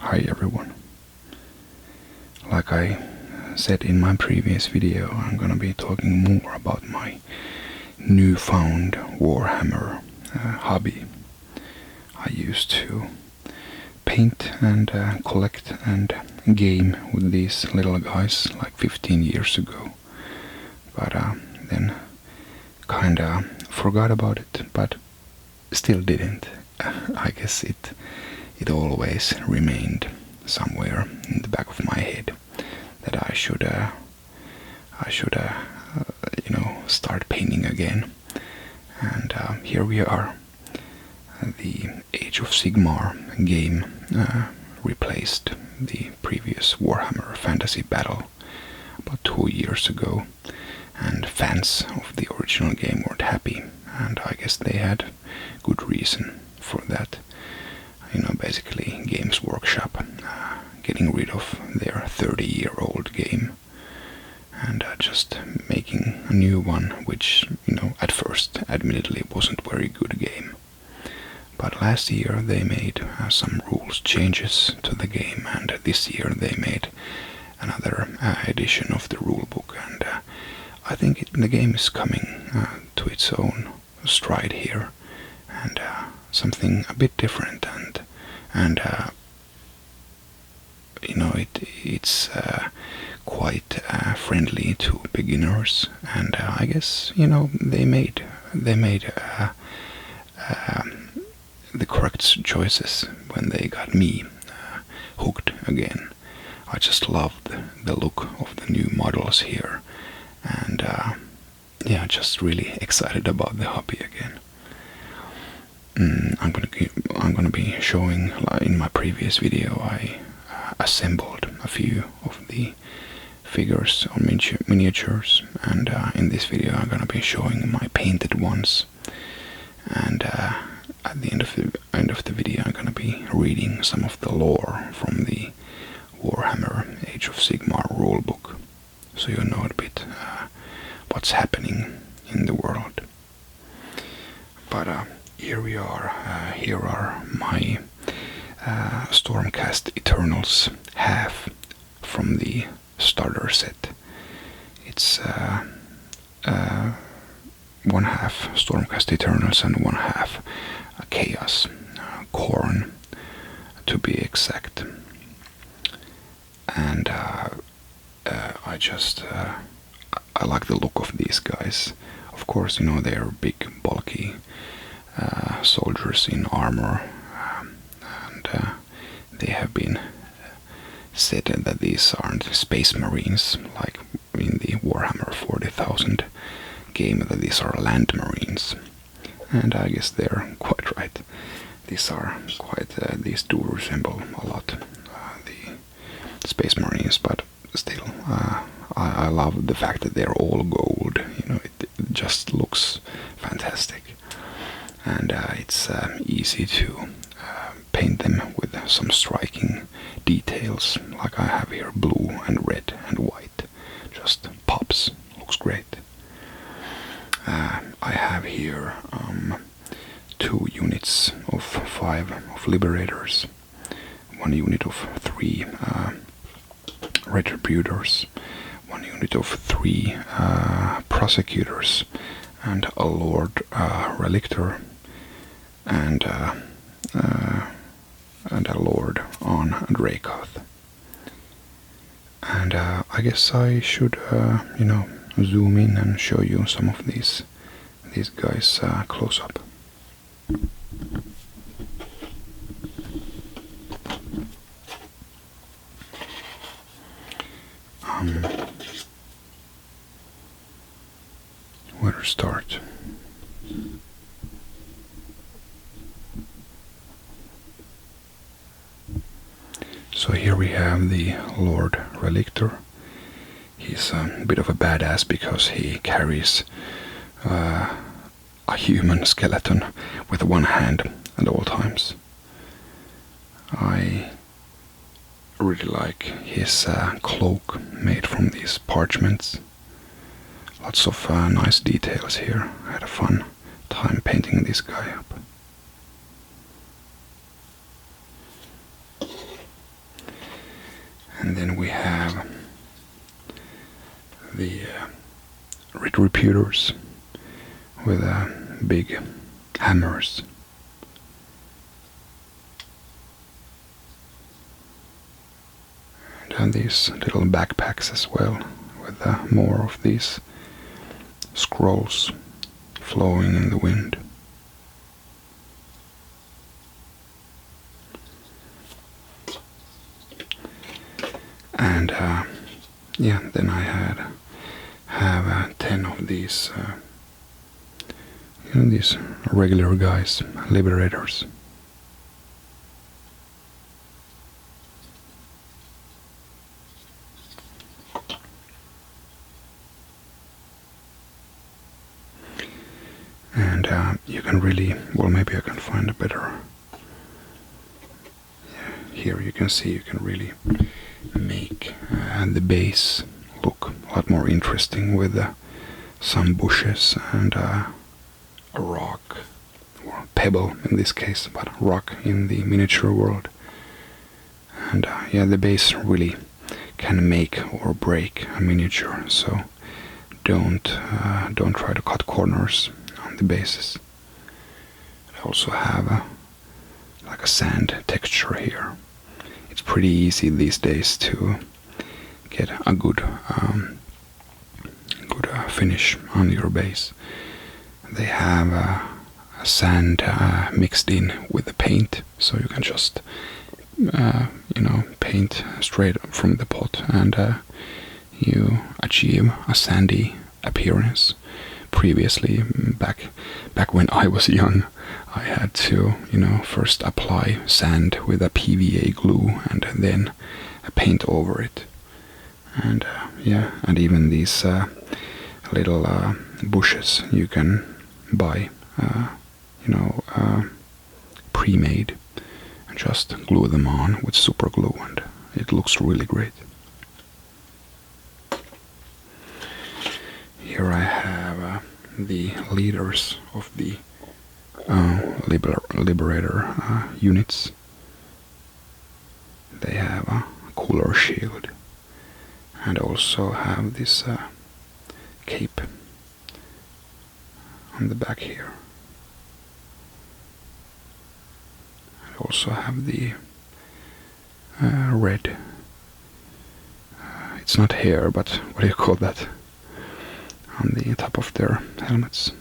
Hi everyone. Like I said in my previous video, I'm gonna be talking more about my newfound Warhammer hobby. I used to paint and collect and game with these little guys like 15 years ago, but then kinda forgot about it, but still didn't. I guess it always remained somewhere in the back of my head that I should start painting again. And here we are. The Age of Sigmar game replaced the previous Warhammer Fantasy Battle about 2 years ago, and fans of the original game weren't happy, and I guess they had good reason for that. Basically Games Workshop getting rid of their 30-year-old game and just making a new one, which, at first, admittedly, wasn't a very good game. But last year they made some rules changes to the game, and this year they made another edition of the rulebook, and I think the game is coming to its own stride here, and something a bit different, and it's quite friendly to beginners, and I guess they made the correct choices when they got me hooked again. I just loved the look of the new models here, and just really excited about the hobby again. I'm gonna be showing, in my previous video I assembled a few of the figures or miniatures, and in this video I'm gonna be showing my painted ones, and at the end of the video I'm gonna be reading some of the lore from the Warhammer Age of Sigmar rulebook, so you know a bit what's happening in the world. But here we are. Here are my Stormcast Eternals half from the starter set. It's one half Stormcast Eternals and one half Chaos Khorne, to be exact. And I like the look of these guys. Of course, they're big, bulky soldiers in armor, and they have been said that these aren't space marines like in the Warhammer 40,000 game, that these are land marines, and I guess they're quite right. These do resemble a lot the space marines, but still I love the fact that they're all gold. It just looks fantastic. And it's easy to paint them with some striking details, like I have here blue and red and white. Just pops, looks great. I have here 2 units of 5 of Liberators, 1 unit of 3 Retributors, 1 unit of 3 Prosecutors, and a Lord Relictor, and a Lord on Dracoth. And I guess I should, zoom in and show you some of these guys close up. Where to start? So here we have the Lord Relictor. He's a bit of a badass because he carries a human skeleton with one hand at all times. I really like his cloak made from these parchments. Lots of nice details here. I had a fun time painting this guy up. And then we have the retributors with big hammers. And these little backpacks as well, with more of these scrolls flowing in the wind. And yeah, then I have 10 of these, these regular guys, liberators. And you can really, well, maybe I can find a better. Yeah, here you can see you can really make the base look a lot more interesting with some bushes and a rock, or pebble in this case, but rock in the miniature world. And yeah, the base really can make or break a miniature, so don't try to cut corners on the bases. I also have like a sand texture here. It's pretty easy these days to get a good finish on your base. They have a sand mixed in with the paint, so you can just paint straight from the pot, and you achieve a sandy appearance. Previously, back when I was young, I had to, first apply sand with a PVA glue and then paint over it. And yeah, and even these little bushes you can buy, pre-made, and just glue them on with super glue, and it looks really great. Here I have the leaders of the Liberator units. They have a cooler shield, and also have this cape on the back here. And also have the red, it's not hair, but what do you call that, on the top of their helmets.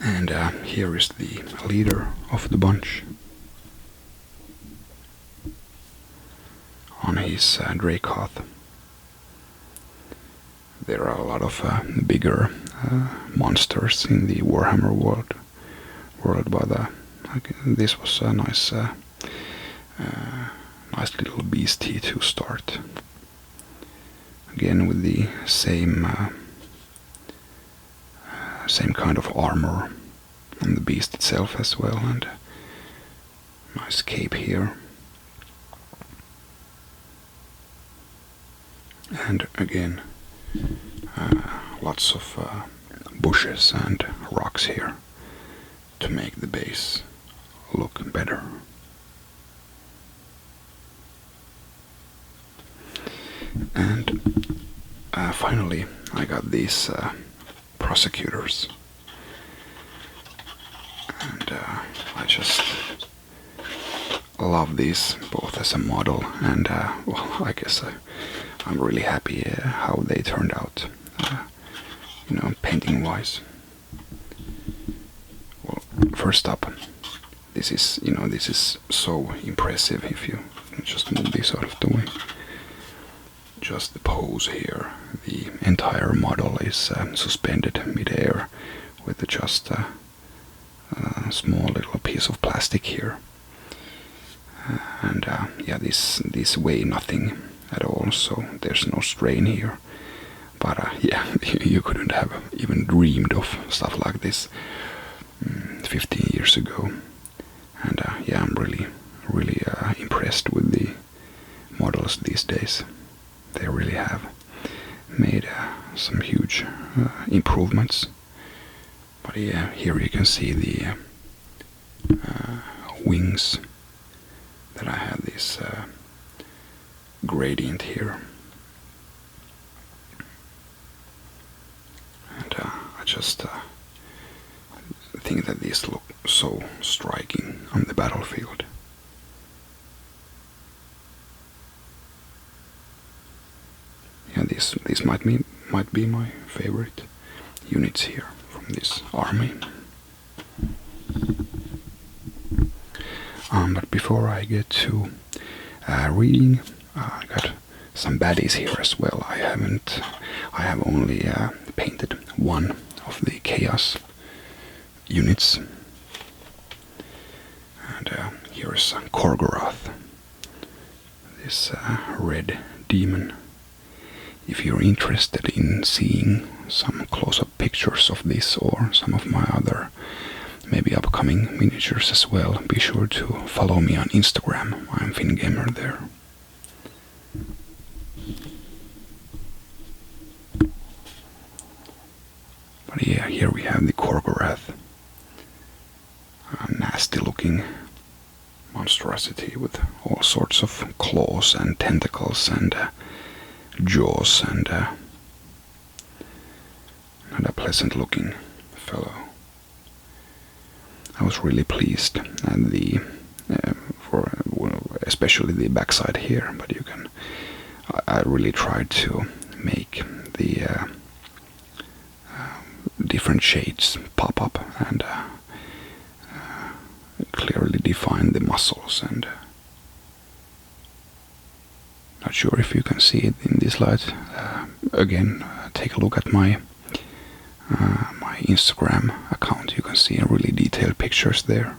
And here is the leader of the bunch on his Dracoth. There are a lot of bigger monsters in the Warhammer world, but this was a nice little beastie to start. Again with the same kind of armor on the beast itself as well, and nice cape here. And again, lots of bushes and rocks here to make the base look better. And finally I got these prosecutors, and I just love these both as a model and well, I guess I'm really happy how they turned out, painting wise. Well, first up, this is so impressive if you just move this out of the way. Just the pose here, the entire model is suspended mid-air with just a small little piece of plastic here, and yeah, this weigh nothing at all, so there's no strain here. But yeah, you couldn't have even dreamed of stuff like this 15 years ago. And yeah, I'm really impressed with the models these days. They really have made some huge improvements. But yeah, here you can see the wings that I have this gradient here. And I just think that these look so striking on the battlefield. Yeah, these might be my favorite units here from this army. But before I get to reading, I got some baddies here as well. I have only painted one of the Chaos units. And here's Gorgoroth, this red demon. If you're interested in seeing some close-up pictures of this or some of my other maybe upcoming miniatures as well, be sure to follow me on Instagram. I'm FinnGamer there. But yeah, here we have the Gorgoroth. A nasty looking monstrosity with all sorts of claws and tentacles and jaws and a pleasant looking fellow. I was really pleased at the especially the backside here, but you can I really tried to make the different shades pop up and clearly define the muscles. And not sure if you can see it in this light. Again, take a look at my my Instagram account. You can see really detailed pictures there.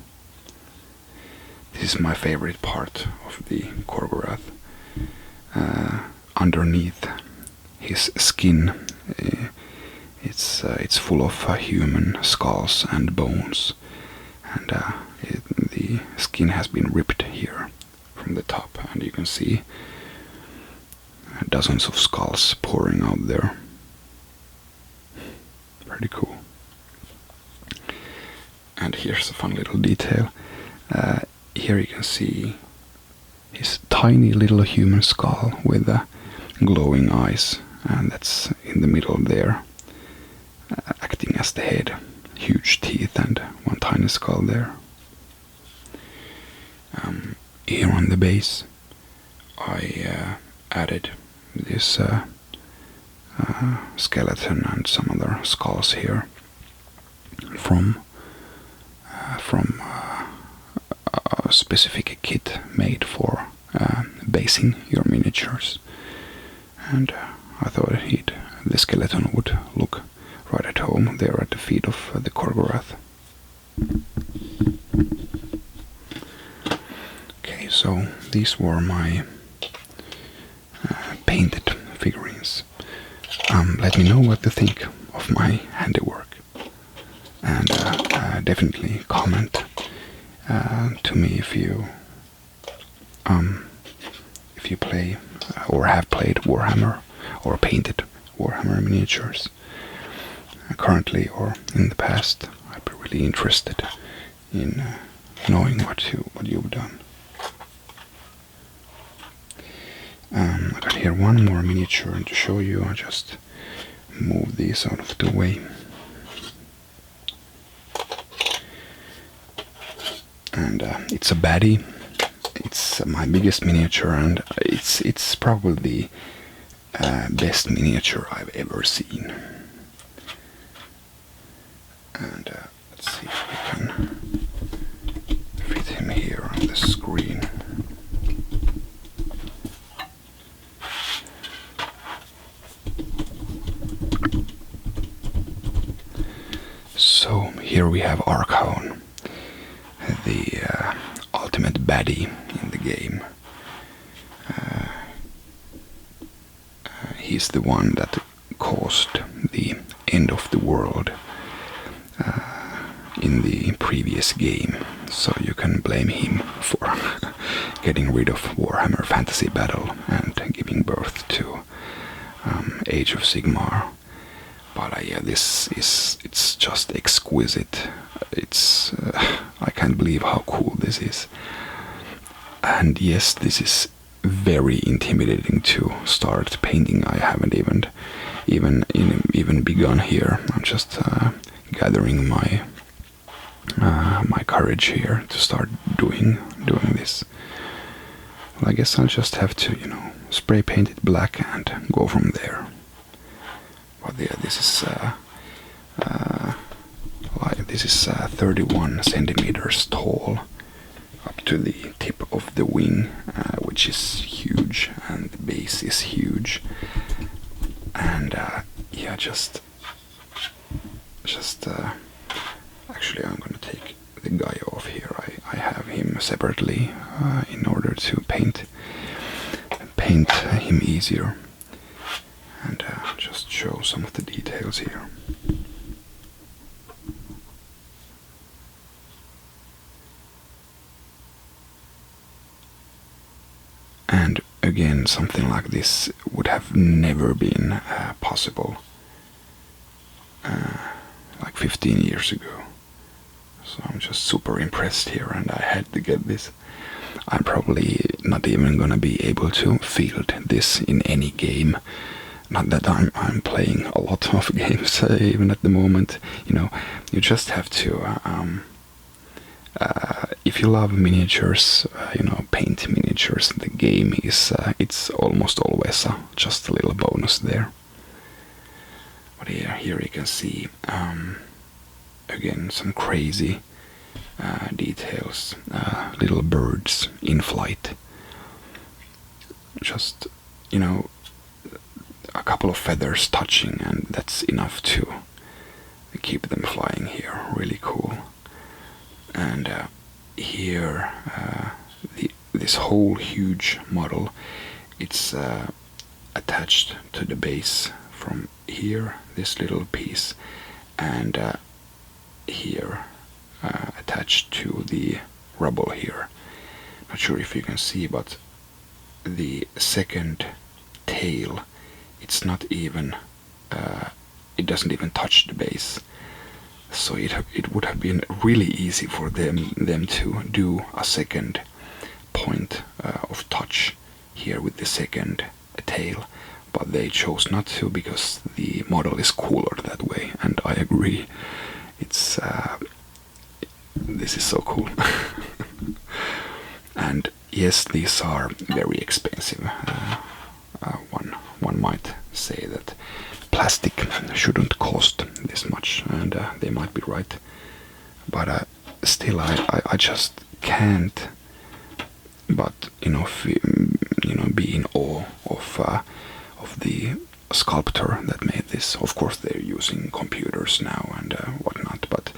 This is my favorite part of the Gorgoroth. Underneath his skin, it's full of human skulls and bones, and the skin has been ripped here from the top, and you can see dozens of skulls pouring out there. Pretty cool. And here's a fun little detail. Here you can see his tiny little human skull with glowing eyes, and that's in the middle there, acting as the head. Huge teeth and one tiny skull there. Here on the base I added this skeleton and some other skulls here from a specific kit made for basing your miniatures, and I thought the skeleton would look right at home there at the feet of the Gorgoroth. Okay, so these were my painted figurines. Let me know what you think of my handiwork, and definitely comment to me if you play or have played Warhammer or painted Warhammer miniatures currently or in the past. I'd be really interested in knowing what you've done. I got here one more miniature to show you. I just move these out of the way. And it's a baddie. It's my biggest miniature, and it's probably the best miniature I've ever seen. And let's see if we can fit him here on the screen. So here we have Archaon, the ultimate baddie in the game. He's the one that caused the end of the world in the previous game, so you can blame him for getting rid of Warhammer Fantasy Battle and giving birth to Age of Sigmar. But yeah, it's just exquisite. it's I can't believe how cool this is. And yes, this is very intimidating to start painting. I haven't even begun here. I'm just gathering my my courage here to start doing this. Well, I guess I'll just have to, spray paint it black and go from there. But yeah, this is 31 centimeters tall, up to the tip of the wing, which is huge, and the base is huge. And yeah, just actually, I'm gonna take the guy off here. I have him separately in order to paint him easier, and just show some of the details here. And again, something like this would have never been possible like 15 years ago. So I'm just super impressed here, and I had to get this. I'm probably not even gonna be able to field this in any game. Not that I'm playing a lot of games even at the moment. You just have to. If you love miniatures, paint miniatures. The game is it's almost always just a little bonus there. But here you can see again some crazy details. Little birds in flight. Just a couple of feathers touching, and that's enough to keep them flying here. Really cool. And here, this whole huge model, it's attached to the base from here, this little piece, and here attached to the rubble here. Not sure if you can see, but the second tail, it's not even, it doesn't even touch the base. So it would have been really easy for them to do a second point of touch here with the second tail, but they chose not to because the model is cooler that way, and I agree. It's this is so cool. And yes, these are very expensive. One might say that plastic shouldn't cost this much, and they might be right, but still I just can't but be in awe of the sculptor that made this. Of course they're using computers now and whatnot, but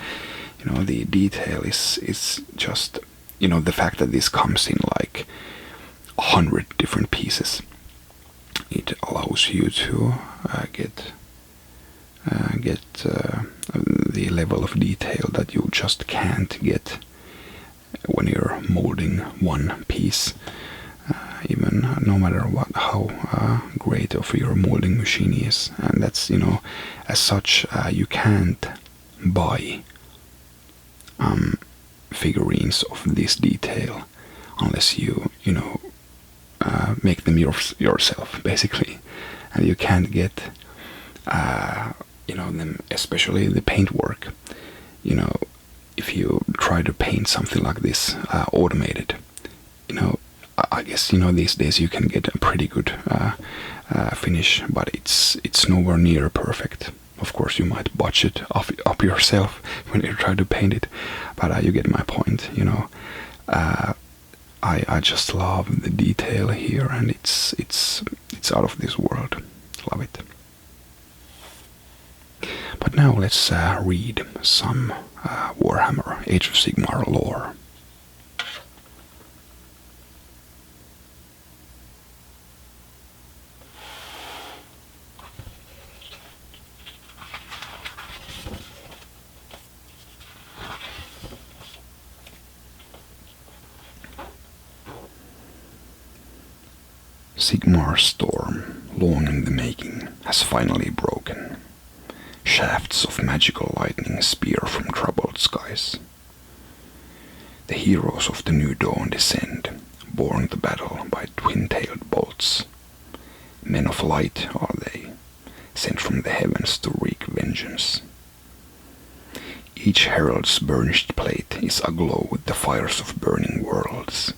the detail is just the fact that this comes in like 100 different pieces. It allows you to get the level of detail that you just can't get when you're molding one piece, even no matter how great of your molding machine is. And that's as such you can't buy figurines of this detail unless you make them yourself, basically. And you can't get them, especially the paintwork. If you try to paint something like this automated, I guess these days you can get a pretty good finish, but it's nowhere near perfect. Of course, you might botch it up yourself when you try to paint it, but you get my point. I just love the detail here, and it's out of this world. Love it. But now let's read some Warhammer Age of Sigmar lore. Sigmar's storm, long in the making, has finally broken. shafts of magical lightning spear from troubled skies. The heroes of the new dawn descend, borne to battle by twin-tailed bolts. Men of light are they, sent from the heavens to wreak vengeance. Each herald's burnished plate is aglow with the fires of burning worlds.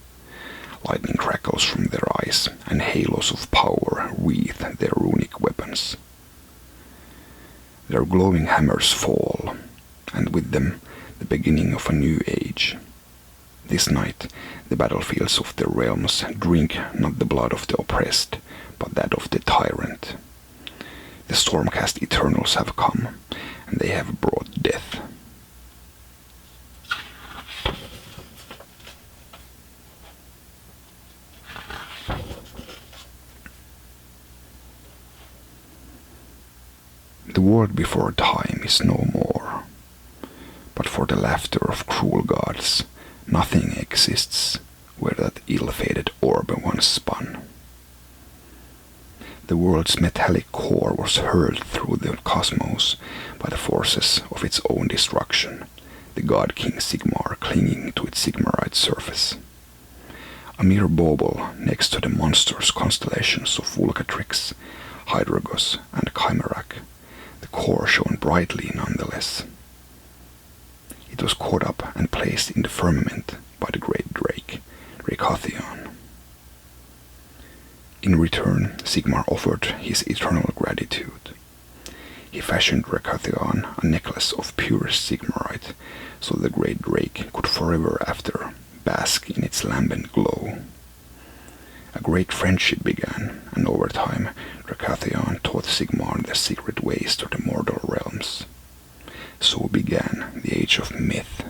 Lightning crackles from their eyes, and halos of power wreathe their runic weapons. Their glowing hammers fall, and with them the beginning of a new age. This night the battlefields of their realms drink not the blood of the oppressed, but that of the tyrant. The Stormcast Eternals have come, and they have brought death. The world before time is no more, but for the laughter of cruel gods, nothing exists where that ill-fated orb once spun. The world's metallic core was hurled through the cosmos by the forces of its own destruction, the god king Sigmar clinging to its Sigmarite surface. A mere bauble next to the monstrous constellations of Vulcatrix, Hydrogos, and Chimerak, the core shone brightly nonetheless. It was caught up and placed in the firmament by the great drake, Rekathion. In return, Sigmar offered his eternal gratitude. He fashioned Rekathion a necklace of purest Sigmarite, so the great drake could forever after bask in its lambent glow. A great friendship began, and over time Rekathion taught Sigmar the secret ways to the mortal realms. So began the Age of Myth.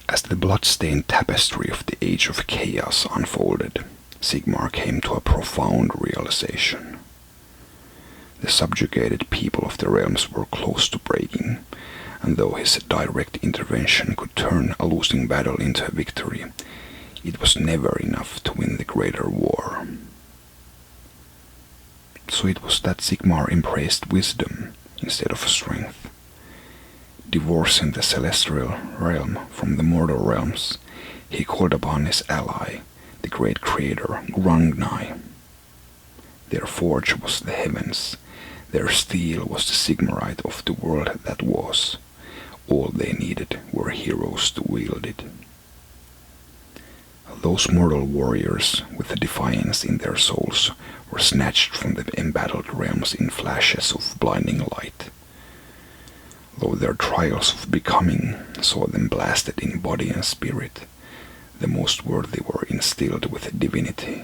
As the blood-stained tapestry of the Age of Chaos unfolded, Sigmar came to a profound realization. The subjugated people of the realms were close to breaking, and though his direct intervention could turn a losing battle into a victory, it was never enough to win the greater war. So it was that Sigmar embraced wisdom instead of strength. Divorcing the celestial realm from the mortal realms, he called upon his ally, the great creator Grungni. Their forge was the heavens, their steel was the Sigmarite of the world that was. All they needed were heroes to wield it. Those mortal warriors, with defiance in their souls, were snatched from the embattled realms in flashes of blinding light. Though their trials of becoming saw them blasted in body and spirit, the most worthy were instilled with divinity.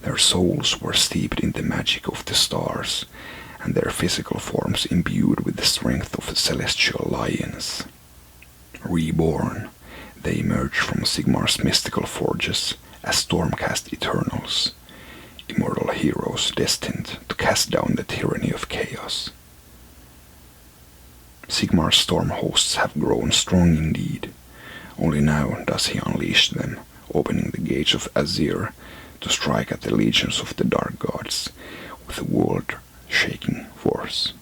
Their souls were steeped in the magic of the stars, and their physical forms imbued with the strength of celestial lions. Reborn, they emerged from Sigmar's mystical forges as Stormcast Eternals, immortal heroes destined to cast down the tyranny of chaos. Sigmar's storm hosts have grown strong indeed. Only now does he unleash them, opening the gates of Azir to strike at the legions of the dark gods with world-shaking force.